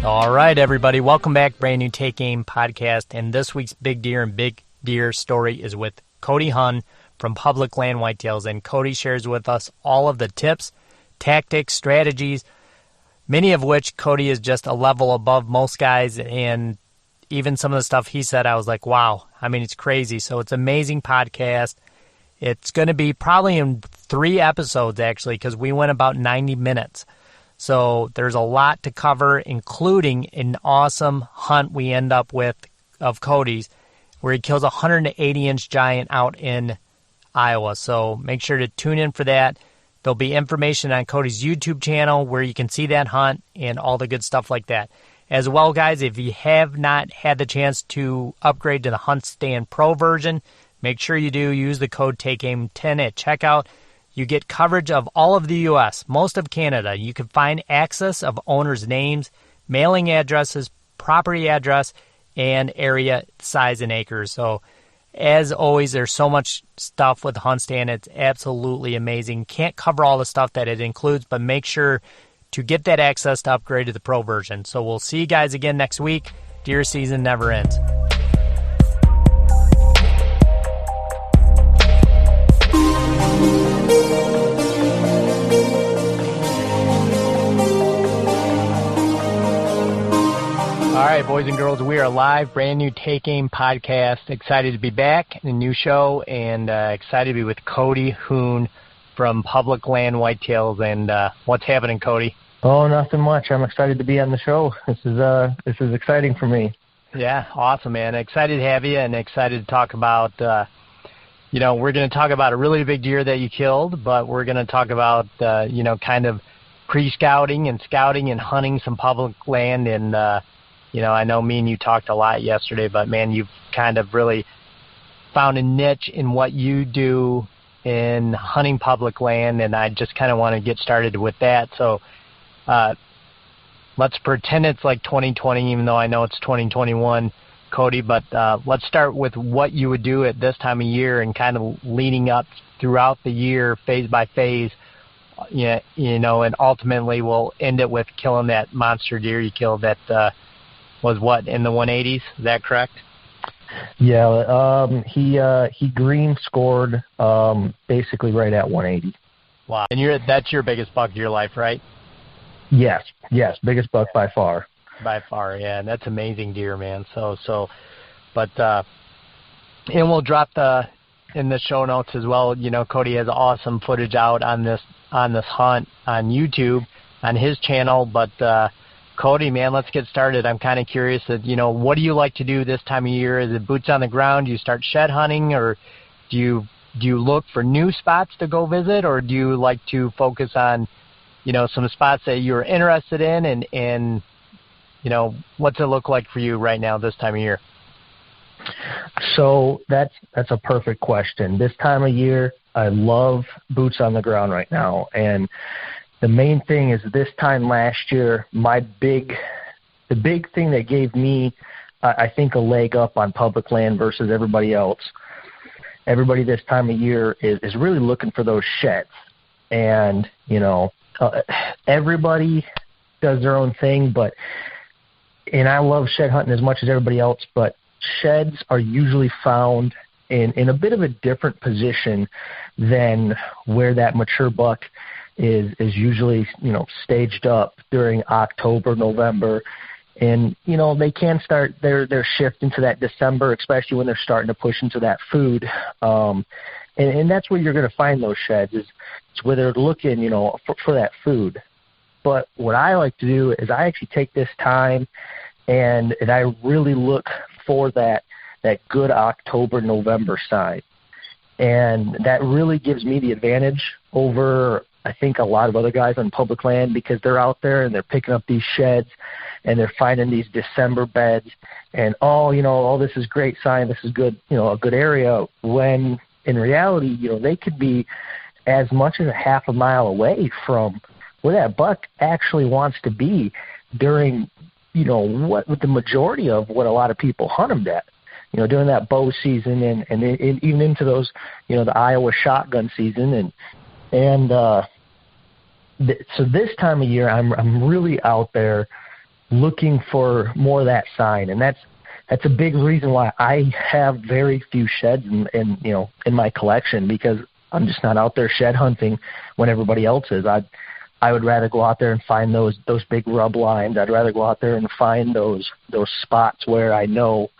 All right, everybody. Welcome back. Brand new Take Aim podcast. And this week's Big Deer and Big Deer story is with Cody Huhn from Public Land Whitetails. And Cody shares with us all of the tips, tactics, strategies, many of which Cody is just a level above most guys. And even some of the stuff he said, I was like, wow. I mean, it's crazy. So it's an amazing podcast. It's going to be probably in 3 episodes, actually, because we went about 90 minutes. So there's a lot to cover, including an awesome hunt we end up with of Cody's, where he kills a 180-inch giant out in Iowa. So make sure to tune in for that. There'll be information on Cody's YouTube channel where you can see that hunt and all the good stuff like that. As well, guys, if you have not had the chance to upgrade to the Hunt Stand Pro version, make sure you do. Use the code TAKEAIM10 at checkout. You get coverage of all of the U.S., most of Canada. You can find access of owners' names, mailing addresses, property address, and area, size, and acres. So, as always, there's so much stuff with Hunt Stand. It's absolutely amazing. Can't cover all the stuff that it includes, but make sure to get that access to upgrade to the Pro version. So we'll see you guys again next week. Deer season never ends. All right, boys and girls, we are live, brand new Take Aim podcast. Excited to be back in a new show, and excited to be with Cody Huhn from Public Land Whitetails. And what's happening, Cody? Oh, nothing much. I'm excited to be on the show. This is exciting for me. Yeah, awesome, man. Excited to have you, and excited to talk about. We're going to talk about a really big deer that you killed, but we're going to talk about kind of pre-scouting and scouting and hunting some public land. And I know me and you talked a lot yesterday, but man, you've kind of really found a niche in what you do in hunting public land, and I just kind of want to get started with that. So let's pretend it's like 2020, even though I know it's 2021, Cody, but let's start with what you would do at this time of year and kind of leading up throughout the year, phase by phase, and ultimately we'll end it with killing that monster deer you killed that was what, in the 180s? Is that correct? Yeah, he green scored basically right at 180. Wow. And that's your biggest buck of your life, right? Yes, biggest buck by far. By far, yeah, and that's amazing deer, man. But and we'll drop in the show notes as well. Cody has awesome footage out on this hunt on YouTube on his channel. But Cody, man, let's get started. I'm kind of curious what do you like to do this time of year? Is it boots on the ground? Do you start shed hunting, or do you look for new spots to go visit, or do you like to focus on some spots that you're interested in, and what's it look like for you right now this time of year? So that's a perfect question. This time of year, I love boots on the ground right now, and the main thing is this time last year, the big thing that gave me, I think, a leg up on public land versus everybody else. Everybody this time of year is really looking for those sheds, and everybody does their own thing, and I love shed hunting as much as everybody else, but sheds are usually found in a bit of a different position than where that mature buck is usually, staged up during October, November. And, they can start their shift into that December, especially when they're starting to push into that food. And that's where you're going to find those sheds, is it's where they're looking, for that food. But what I like to do is I actually take this time and I really look for that good October, November sign. And that really gives me the advantage over, I think, a lot of other guys on public land, because they're out there and they're picking up these sheds and they're finding these December beds and, this is great sign, this is good, a good area, when in reality, they could be as much as a half a mile away from where that buck actually wants to be during, what the majority of what a lot of people hunt them at, during that bow season and even into those, the Iowa shotgun season. So this time of year, I'm really out there looking for more of that sign. And that's a big reason why I have very few sheds in my collection, because I'm just not out there shed hunting when everybody else is. I would rather go out there and find those big rub lines. I'd rather go out there and find those spots where I know,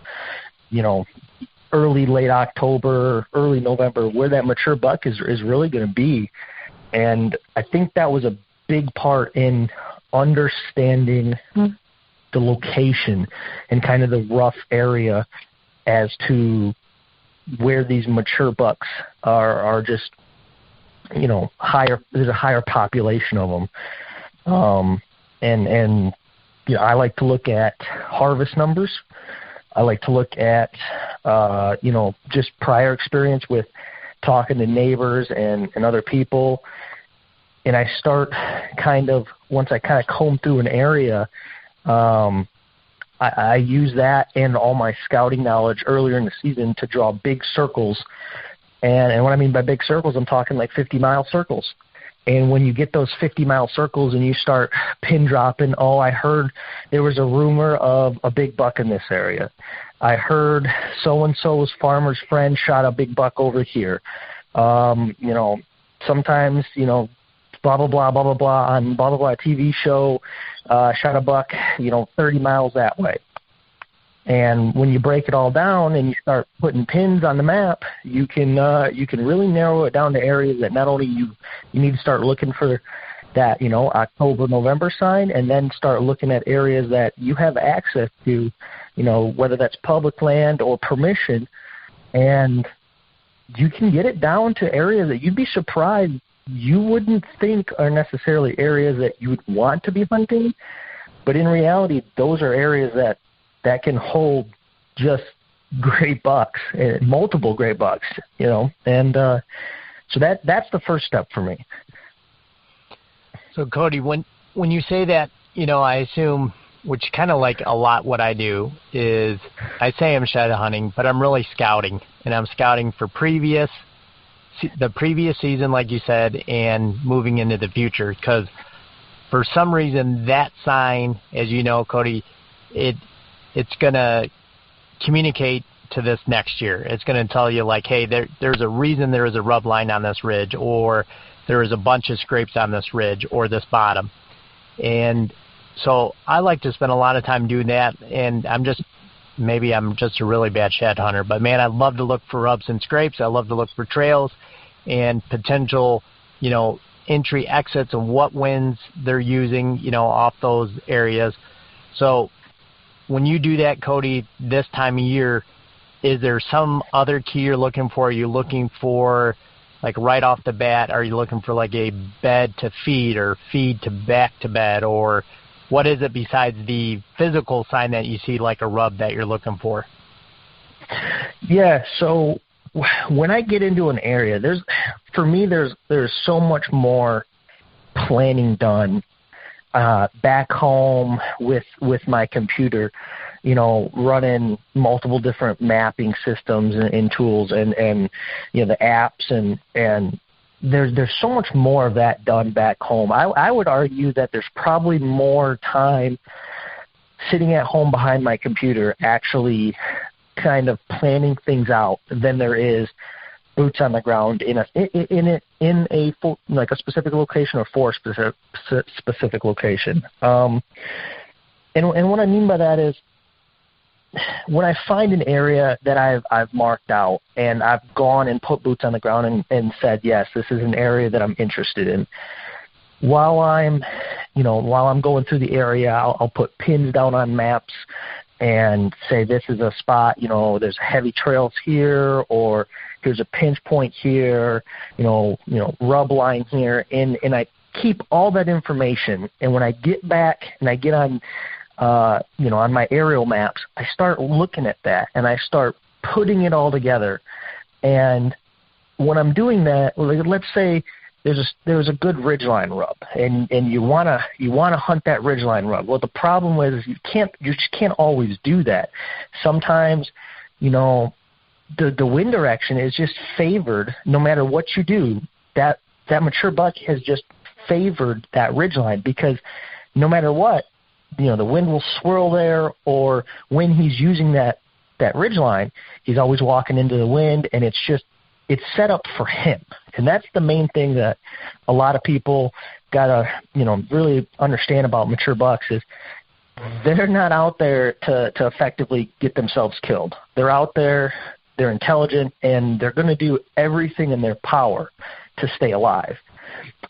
early, late October, early November, where that mature buck is really going to be. And I think that was a big part in understanding the location and kind of the rough area as to where these mature bucks are just, higher. There's a higher population of them. And I like to look at harvest numbers. I like to look at, just prior experience with talking to neighbors and other people. And I start once I comb through an area, I use that and all my scouting knowledge earlier in the season to draw big circles. And what I mean by big circles, I'm talking like 50-mile circles. And when you get those 50-mile circles and you start pin dropping, I heard there was a rumor of a big buck in this area. I heard so-and-so's farmer's friend shot a big buck over here. Sometimes, blah, blah, blah, blah, blah, blah, on blah, blah, blah TV show, shot a buck, 30 miles that way. And when you break it all down and you start putting pins on the map, you can really narrow it down to areas that not only you need to start looking for that, October, November sign, and then start looking at areas that you have access to, whether that's public land or permission, and you can get it down to areas that you'd be surprised you wouldn't think are necessarily areas that you would want to be hunting, but in reality, those are areas that can hold just great bucks, multiple great bucks, and so that's the first step for me. So Cody, when you say that, I assume, which kind of like a lot what I do, is I say I'm shed hunting, but I'm really scouting, and I'm scouting for the previous season, like you said, and moving into the future, because for some reason that sign, as you know, Cody, it's going to communicate to this next year. It's going to tell you, like, hey, there's a reason there is a rub line on this ridge, or there is a bunch of scrapes on this ridge or this bottom. And so I like to spend a lot of time doing that, and maybe I'm just a really bad shed hunter, but man, I love to look for rubs and scrapes. I love to look for trails and potential, entry exits and what winds they're using, off those areas. So when you do that, Cody, this time of year, is there some other key you're looking for? Are you looking for, like, right off the bat, are you looking for like a bed to feed or feed to back to bed, or what is it besides the physical sign that you see, like a rub, that you're looking for? Yeah, so when I get into an area, there's so much more planning done back home with my computer, running multiple different mapping systems and tools and the apps and there's so much more of that done back home. I would argue that there's probably more time sitting at home behind my computer actually kind of planning things out than there is boots on the ground in a like a specific location or for a specific location. And what I mean by that is, when I find an area that I've marked out and I've gone and put boots on the ground and said, yes, this is an area that I'm interested in. While I'm going through the area, I'll put pins down on maps and say, this is a spot, there's heavy trails here, or here's a pinch point here, rub line here, and I keep all that information. And when I get back and I get on, on my aerial maps, I start looking at that and I start putting it all together. And when I'm doing that, let's say there's a good ridgeline rub, and you wanna hunt that ridgeline rub. Well, the problem is you just can't always do that. Sometimes, the wind direction is just favored. No matter what you do, that mature buck has just favored that ridgeline, because no matter what, the wind will swirl there, or when he's using that ridge line, he's always walking into the wind, and it's set up for him. And that's the main thing that a lot of people got to, really understand about mature bucks is they're not out there to effectively get themselves killed. They're out there, they're intelligent, and they're going to do everything in their power to stay alive.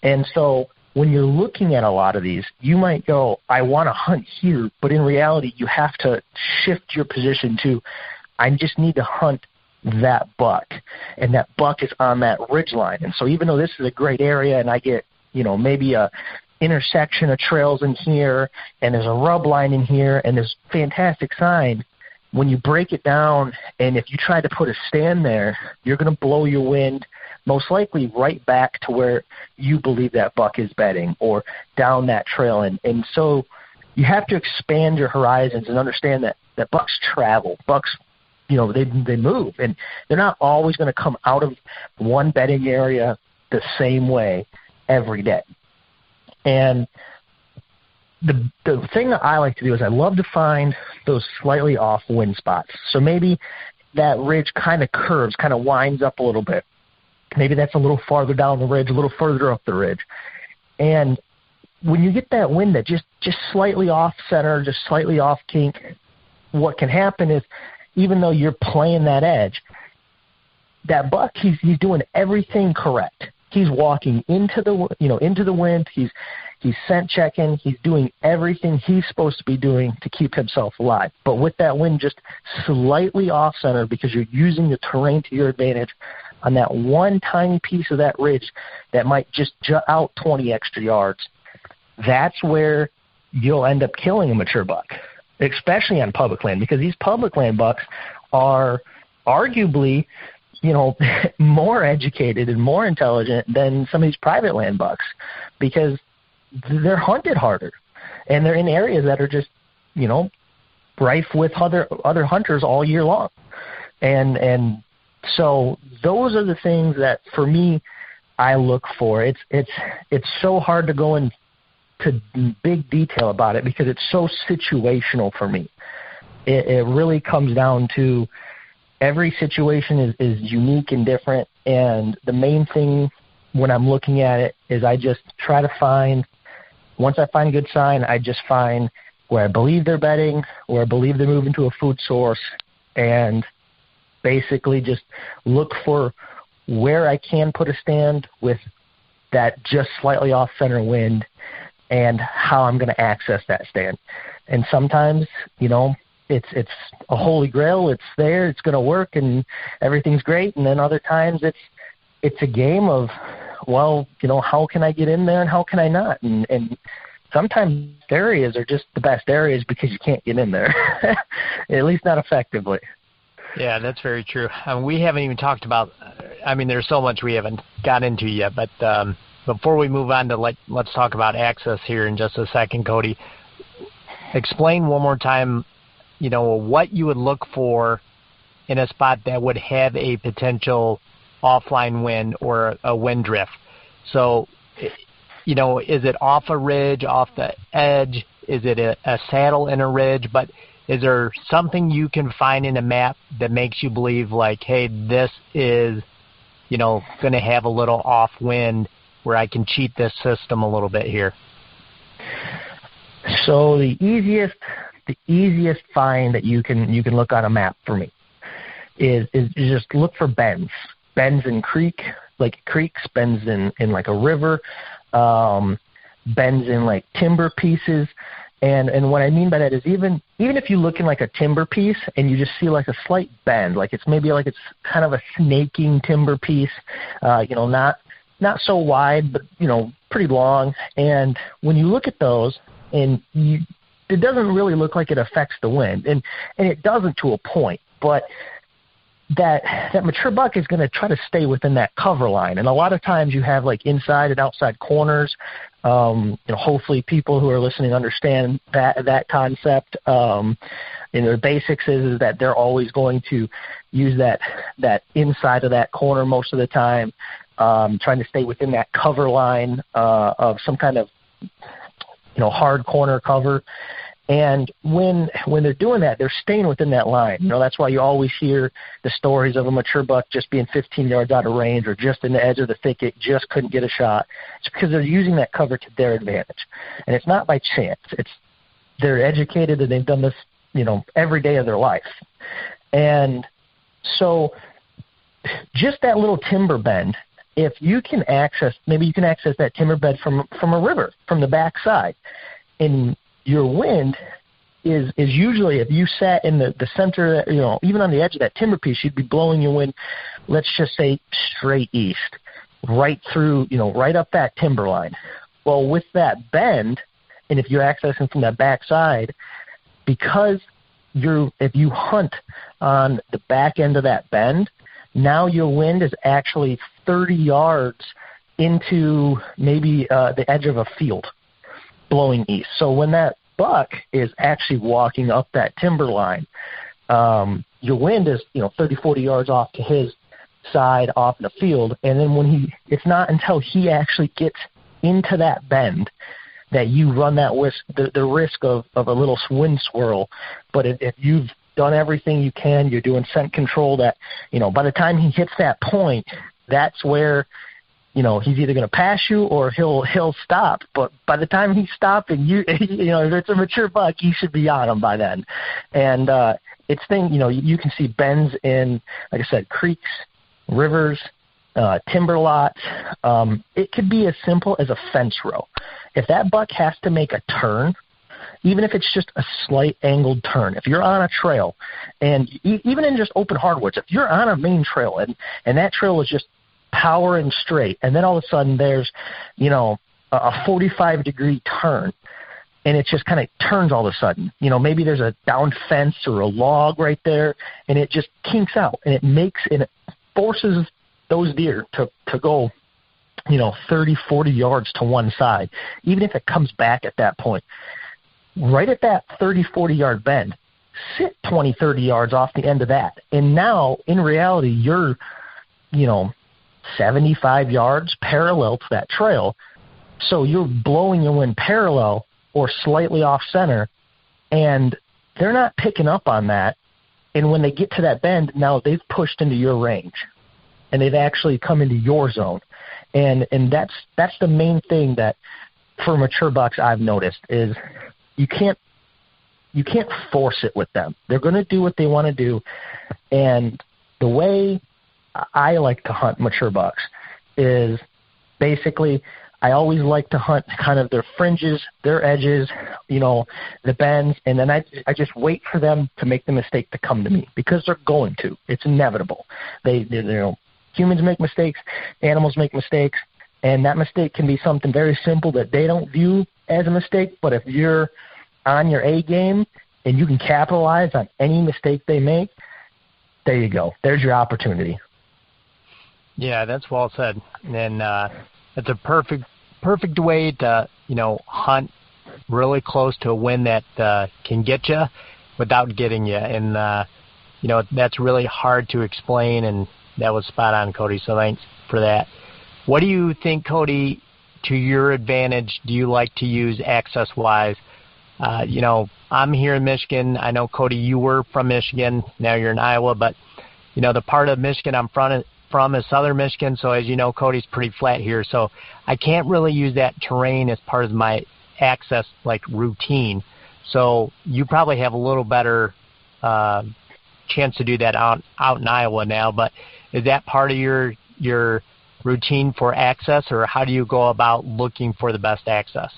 And so when you're looking at a lot of these, you might go, I want to hunt here, but in reality, you have to shift your position to, I just need to hunt that buck, and that buck is on that ridge line. And so even though this is a great area and I get, maybe a intersection of trails in here, and there's a rub line in here, and there's fantastic sign, when you break it down, and if you try to put a stand there, you're going to blow your wind most likely right back to where you believe that buck is bedding, or down that trail. And so you have to expand your horizons and understand that bucks travel. Bucks, they move, and they're not always going to come out of one bedding area the same way every day. And the thing that I like to do is I love to find those slightly off wind spots. So maybe that ridge kind of curves, kind of winds up a little bit. Maybe that's a little farther down the ridge, a little further up the ridge. And when you get that wind that just slightly off center, just slightly off kink, what can happen is, even though you're playing that edge, that buck, he's doing everything correct. He's walking into the wind. He's scent checking. He's doing everything he's supposed to be doing to keep himself alive. But with that wind just slightly off center, because you're using the terrain to your advantage on that one tiny piece of that ridge that might just jut out 20 extra yards, that's where you'll end up killing a mature buck, especially on public land, because these public land bucks are arguably, more educated and more intelligent than some of these private land bucks, because they're hunted harder, and they're in areas that are just, rife with other hunters all year long. And so those are the things that, for me, I look for. It's so hard to go into big detail about it because it's so situational for me. It really comes down to every situation is unique and different, and the main thing when I'm looking at it is I just try to find, once I find a good sign, I just find where I believe they're bedding, where I believe they're moving to a food source, and basically just look for where I can put a stand with that just slightly off-center wind and how I'm going to access that stand. And sometimes, it's a holy grail. It's there. It's going to work, and everything's great. And then other times it's a game of, well, how can I get in there and how can I not? And sometimes areas are just the best areas because you can't get in there, at least not effectively. Yeah, that's very true. We haven't even talked about, there's so much we haven't got into yet, but before we move on to let's talk about access here in just a second, Cody, explain one more time, what you would look for in a spot that would have a potential offline wind or a wind drift. So, is it off a ridge, off the edge? Is it a saddle in a ridge? But is there something you can find in a map that makes you believe, like, hey, this is, going to have a little off wind where I can cheat this system a little bit here? So the easiest find that you can look on a map for me is just look for bends in creeks, bends in like a river, bends in like timber pieces. And what I mean by that is even if you look in like a timber piece and you just see like a slight bend, like it's kind of a snaking timber piece, not so wide, but pretty long. And when you look at those, and it doesn't really look like it affects the wind, and it doesn't to a point, but that mature buck is going to try to stay within that cover line. And a lot of times you have like inside and outside corners. Hopefully people who are listening understand that concept. The basics is that they're always going to use that inside of that corner most of the time, trying to stay within that cover line of some kind of hard corner cover. And when they're doing that, they're staying within that line. That's why you always hear the stories of a mature buck just being 15 yards out of range or just in the edge of the thicket, just couldn't get a shot. It's because they're using that cover to their advantage. And it's not by chance. They're educated and they've done this, every day of their life. And so just that little timber bend, if you can access that timber bed from a river, from the backside, and your wind is usually, if you sat in the center, even on the edge of that timber piece, you'd be blowing your wind, let's just say straight east, right through, right up that timber line. Well, with that bend, and if you're accessing from that backside, because if you hunt on the back end of that bend, now your wind is actually 30 yards into maybe the edge of a field, blowing east. So when that buck is actually walking up that timber line, your wind is 30, 40 yards off to his side off in the field, and then it's not until he actually gets into that bend that you run that the risk of a little wind swirl. But if you've done everything you can, you're doing scent control, that by the time he hits that point, that's where he's either going to pass you or he'll stop. But by the time he's stopping, if it's a mature buck, you should be on him by then. And you can see bends in, like I said, creeks, rivers, timber lots. It could be as simple as a fence row. If that buck has to make a turn, even if it's just a slight angled turn, if you're on a trail, and even in just open hardwoods, if you're on a main trail and that trail is just power and straight, and then all of a sudden there's a 45-degree turn, and it just kind of turns all of a sudden, maybe there's a downed fence or a log right there, and it just kinks out, and it forces those deer to go 30, 40 yards to one side, even if it comes back at that point. Right at that 30, 40-yard bend, sit 20, 30 yards off the end of that, and now in reality you're 75 yards parallel to that trail. So you're blowing your wind parallel or slightly off center, and they're not picking up on that. And when they get to that bend, now they've pushed into your range, and they've actually come into your zone. And that's the main thing that for mature bucks I've noticed is you can't force it with them. They're going to do what they want to do. And the way I like to hunt mature bucks is basically I always like to hunt kind of their fringes, their edges, the bends, and then I just wait for them to make the mistake to come to me, because they're going to. It's inevitable. Humans make mistakes, animals make mistakes, and that mistake can be something very simple that they don't view as a mistake. But if you're on your A game and you can capitalize on any mistake they make, there you go. There's your opportunity. Yeah, that's well said. And it's a perfect way to, hunt really close to a wind that can get you without getting you. And, that's really hard to explain, and that was spot on, Cody, so thanks for that. What do you think, Cody, to your advantage, do you like to use access-wise? I'm here in Michigan. I know, Cody, you were from Michigan. Now you're in Iowa, but, the part of Michigan I'm from is southern Michigan, so as you know, Cody's pretty flat here, so I can't really use that terrain as part of my access, routine. So you probably have a little better chance to do that out in Iowa now, but is that part of your routine for access, or how do you go about looking for the best access?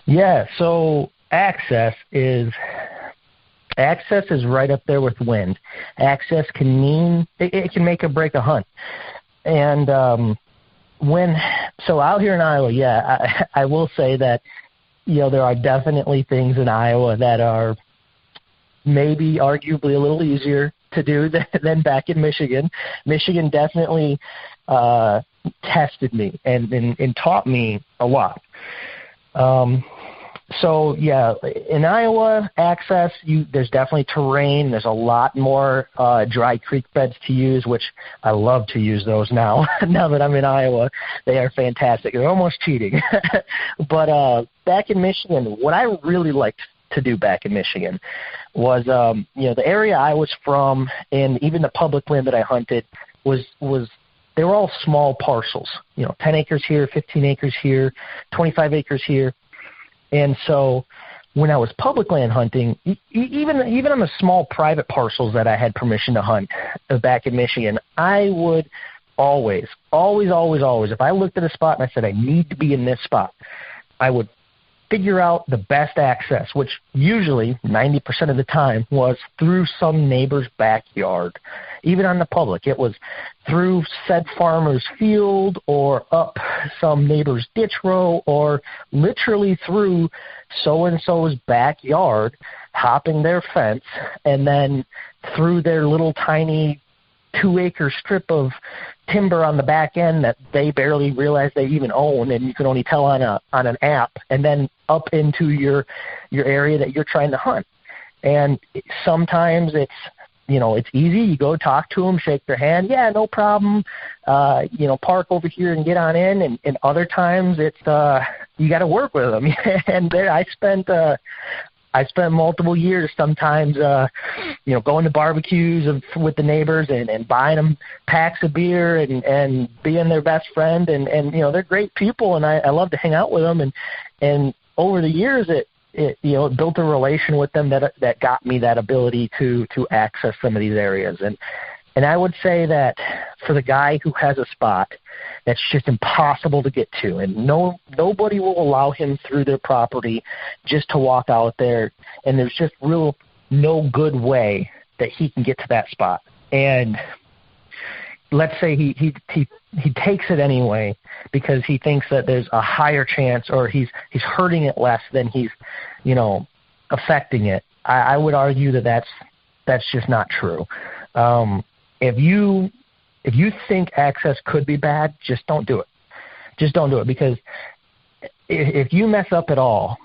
Yeah, so access is right up there with wind. Access can mean it can make or break a hunt. And so out here in Iowa, I will say that there are definitely things in Iowa that are maybe arguably a little easier to do than back in Michigan. Michigan definitely tested me and taught me a lot. So in Iowa, access, there's definitely terrain. There's a lot more dry creek beds to use, which I love to use those now. Now that I'm in Iowa, they are fantastic. They're almost cheating. But back in Michigan, what I really liked to do back in Michigan was, the area I was from and even the public land that I hunted was they were all small parcels, 10 acres here, 15 acres here, 25 acres here. And so when I was public land hunting, even on the small private parcels that I had permission to hunt back in Michigan, I would always, if I looked at a spot and I said, I need to be in this spot, I would figure out the best access, which usually 90% of the time was through some neighbor's backyard. Even on the public, it was through said farmer's field or up some neighbor's ditch row or literally through so-and-so's backyard, hopping their fence, and then through their little tiny 2-acre strip of timber on the back end that they barely realize they even own, and you can only tell on an app, and then up into your area that you're trying to hunt. And sometimes it's easy. You go talk to them, shake their hand. Yeah, no problem. Park over here and get on in. And other times it's you got to work with them. And there I spent multiple years sometimes, going to barbecues with the neighbors and buying them packs of beer and being their best friend. And they're great people, and I love to hang out with them. And over the years, it built a relation with them that got me that ability to access some of these areas. And I would say that for the guy who has a spot that's just impossible to get to, and nobody will allow him through their property just to walk out there, and there's just no good way that he can get to that spot. And let's say he takes it anyway because he thinks that there's a higher chance, or he's hurting it less than he's affecting it. I would argue that that's just not true. If you think access could be bad, just don't do it. Just don't do it, because if you mess up at all,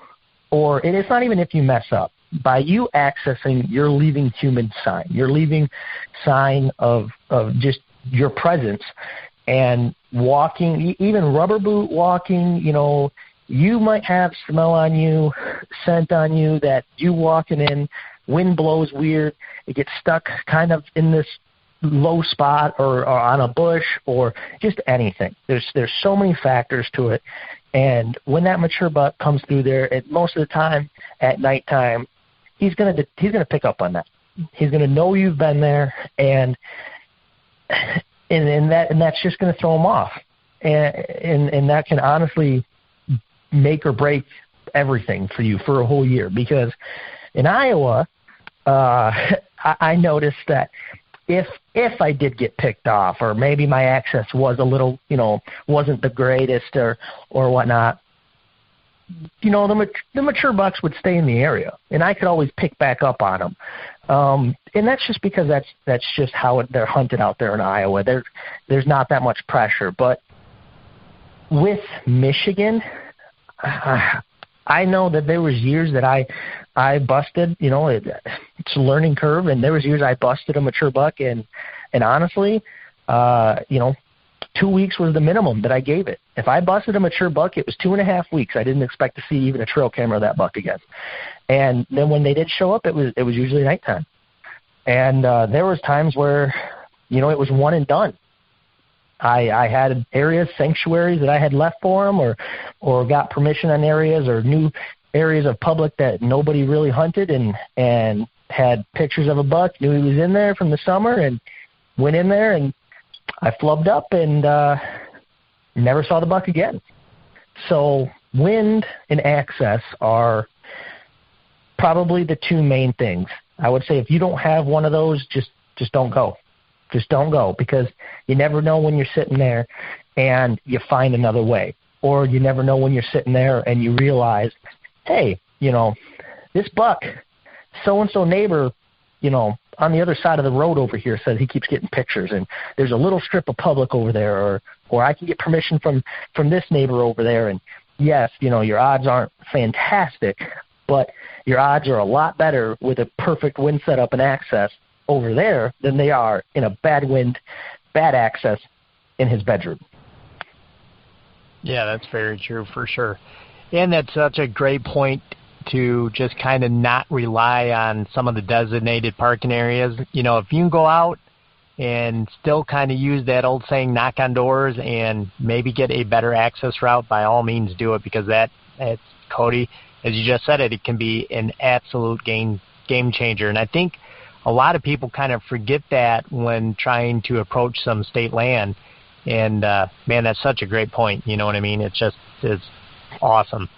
and it's not even if you mess up, by you accessing, you're leaving human sign. You're leaving sign of just your presence. And walking, even rubber boot walking, you might have smell on you, scent on you that you walking in, wind blows weird, it gets stuck kind of in this low spot or on a bush or just anything. There's so many factors to it. And when that mature buck comes through there, most of the time at nighttime, he's gonna pick up on that. He's gonna know you've been there, and that's just gonna throw him off. And that can honestly make or break everything for you for a whole year. Because in Iowa, I noticed that if I did get picked off, or maybe my access was a little, wasn't the greatest or whatnot, the mature bucks would stay in the area, and I could always pick back up on them. And that's just because that's just how they're hunted out there in Iowa. There's not that much pressure. But with Michigan, I know that there was years that I busted, it's a learning curve, and there was years I busted a mature buck, and honestly, 2 weeks was the minimum that I gave it. If I busted a mature buck, it was 2.5 weeks. I didn't expect to see even a trail camera of that buck again. And then when they did show up, it was usually nighttime. And there was times where, it was one and done. I had areas, sanctuaries that I had left for them, or got permission on areas, or new areas of public that nobody really hunted, and had pictures of a buck, knew he was in there from the summer, and went in there, and I flubbed up and never saw the buck again. So wind and access are probably the two main things. I would say if you don't have one of those, just don't go. Just don't go, because you never know when you're sitting there and you find another way. Or you never know when you're sitting there and you realize, hey, this buck, so-and-so neighbor, on the other side of the road over here says he keeps getting pictures, and there's a little strip of public over there, or I can get permission from this neighbor over there. And yes, your odds aren't fantastic, but your odds are a lot better with a perfect wind setup and access over there than they are in a bad wind, bad access in his bedroom. Yeah, that's very true for sure. And that's such a great point. to just kind of not rely on some of the designated parking areas. You know, if you can go out and still kind of use that old saying, knock on doors, and maybe get a better access route, by all means do it, because that's Cody, as you just said it can be an absolute game changer. And I think a lot of people kind of forget that when trying to approach some state land. And, man, that's such a great point. You know what I mean? It's awesome.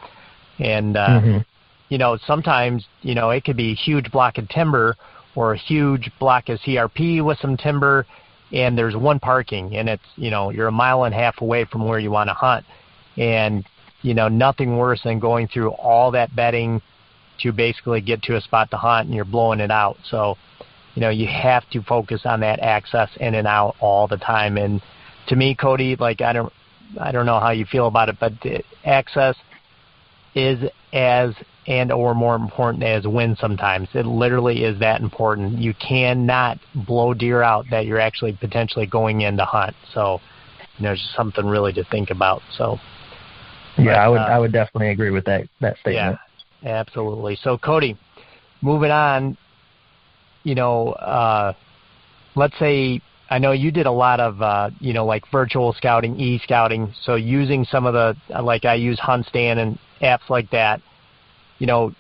And, you know, sometimes, you know, it could be a huge block of timber or a huge block of CRP with some timber, and there's one parking, and it's, you know, you're a mile and a half away from where you want to hunt. And, you know, nothing worse than going through all that bedding to basically get to a spot to hunt, and you're blowing it out. So, you know, you have to focus on that access in and out all the time. And to me, Cody, like, I don't know how you feel about it, but access is as and or more important as win sometimes. It literally is that important. You cannot blow deer out that you're actually potentially going in to hunt. So, you know, it's just something really to think about. So, yeah, I would definitely agree with that statement. Yeah, absolutely. So, Cody, moving on, you know, let's say, I know you did a lot of, you know, like virtual scouting, e-scouting, so using some of the, like I use HuntStand and apps like that, you know,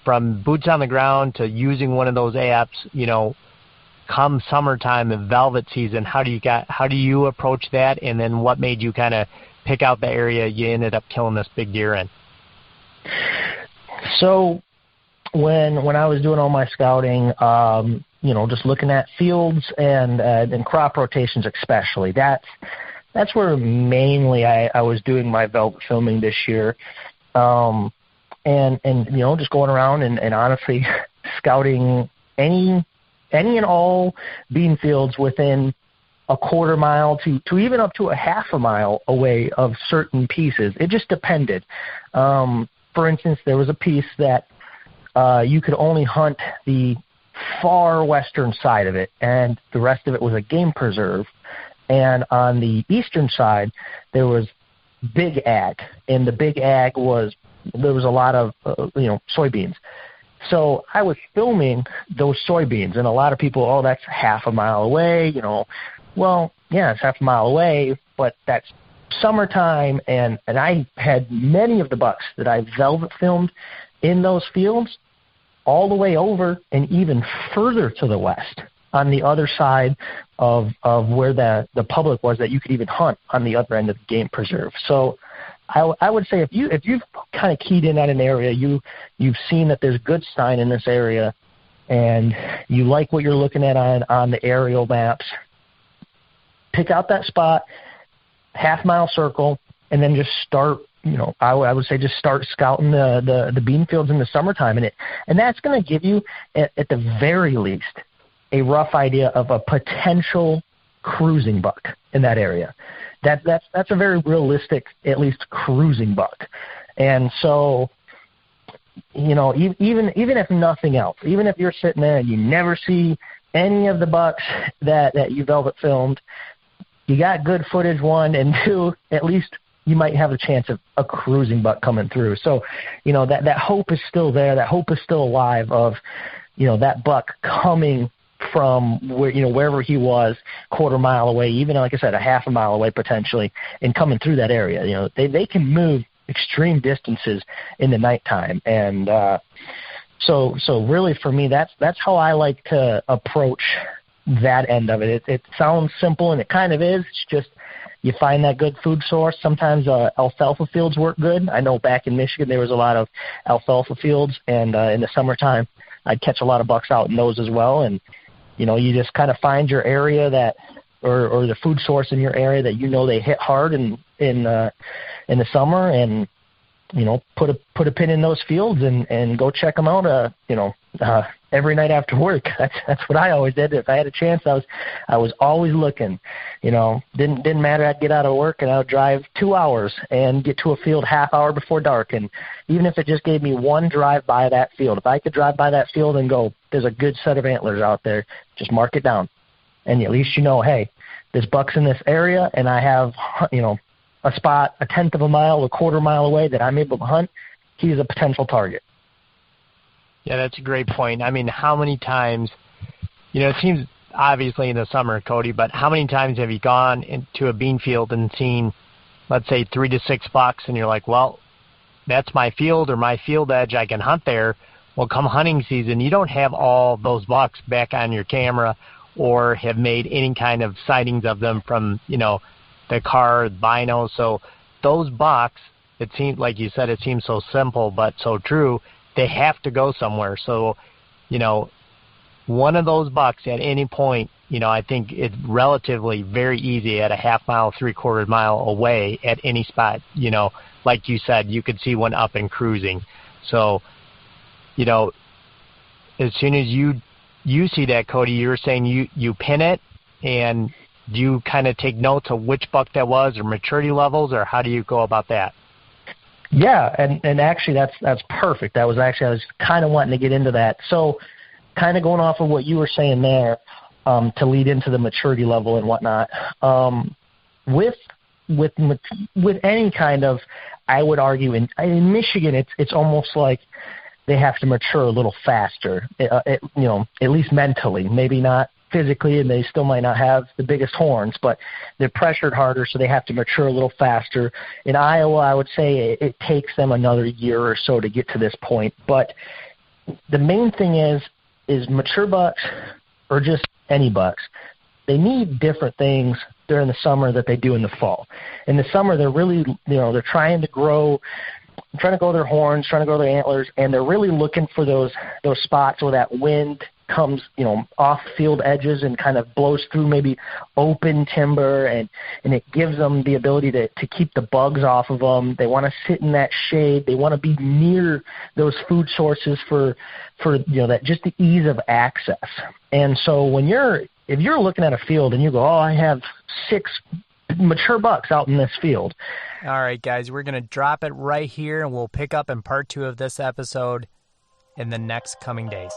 from boots on the ground to using one of those apps, you know, come summertime and velvet season, how do you approach that? And then what made you kind of pick out the area you ended up killing this big deer in? So when I was doing all my scouting, you know, just looking at fields and crop rotations especially, that's where mainly I was doing my velvet filming this year. And you know, just going around and honestly scouting any and all bean fields within a quarter mile to even up to a half a mile away of certain pieces. It just depended. For instance, there was a piece that you could only hunt the far western side of it, and the rest of it was a game preserve. And on the eastern side, there was big ag, and the big ag there was a lot of you know, soybeans. So I was filming those soybeans, and a lot of people, oh, that's half a mile away, you know. Well, yeah, it's half a mile away, but that's summertime, and I had many of the bucks that I velvet filmed in those fields all the way over and even further to the west on the other side of where the public was that you could even hunt on the other end of the game preserve. So I would say if you've kind of keyed in at an area, you've seen that there's good sign in this area, and you like what you're looking at on the aerial maps, pick out that spot, half-mile circle, and then just start, you know, I would say just start scouting the bean fields in the summertime. And that's going to give you, at the very least, a rough idea of a potential cruising buck in that area. That's a very realistic, at least, cruising buck. And so, you know, even if nothing else, even if you're sitting there and you never see any of the bucks that you velvet filmed, you got good footage, one, and two, at least you might have a chance of a cruising buck coming through. So, you know, that hope is still there. That hope is still alive of, you know, that buck coming from where, you know, wherever he was, quarter mile away, even like I said, a half a mile away potentially, and coming through that area. You know, they can move extreme distances in the nighttime, and so really for me, that's how I like to approach that end of it. It sounds simple, and it kind of is. It's just you find that good food source. Sometimes alfalfa fields work good. I know back in Michigan there was a lot of alfalfa fields, and in the summertime I'd catch a lot of bucks out in those as well. And you know, you just kind of find your area that, or the food source in your area that you know they hit hard in the summer, and you know, put a pin in those fields and go check them out. You know, every night after work. That's what I always did. If I had a chance, I was always looking. You know, didn't matter. I'd get out of work and I would drive 2 hours and get to a field half hour before dark. And even if it just gave me one drive by that field, if I could drive by that field and go, there's a good set of antlers out there, just mark it down. And at least you know, hey, there's bucks in this area, and I have, you know, a spot a tenth of a mile, a quarter mile away that I'm able to hunt. He's a potential target. Yeah, that's a great point. I mean, how many times, it seems obviously in the summer, Cody, but how many times have you gone into a bean field and seen, let's say, 3 to 6 bucks, and you're like, well, that's my field or my field edge, I can hunt there. Well, come hunting season, you don't have all those bucks back on your camera or have made any kind of sightings of them from, the car, bino. So those bucks, it seems, like you said, it seems so simple but so true, they have to go somewhere. So, one of those bucks at any point, I think it's relatively very easy at a half mile, 3/4 mile away at any spot. Like you said, you could see one up and cruising. So, as soon as you see that, Cody, you're saying you pin it, and do you kind of take notes of which buck that was or maturity levels, or how do you go about that? Yeah, and actually that's perfect. I was kind of wanting to get into that. So kind of going off of what you were saying there, to lead into the maturity level and whatnot. With any kind of, I would argue in Michigan, it's almost like they have to mature a little faster, at least mentally, maybe not physically, and they still might not have the biggest horns, but they're pressured harder, so they have to mature a little faster. In Iowa, I would say it takes them another year or so to get to this point. But the main thing is mature bucks, or just any bucks, they need different things during the summer that they do in the fall. In the summer, they're really, they're trying to grow their horns, trying to grow their antlers, and they're really looking for those spots where that wind comes, off field edges and kind of blows through maybe open timber, and it gives them the ability to keep the bugs off of them. They want to sit in that shade. They want to be near those food sources for that, just the ease of access. And so if you're looking at a field and you go, oh, I have 6 mature bucks out in this field. All right, guys, we're going to drop it right here, and we'll pick up in part 2 of this episode in the next coming days.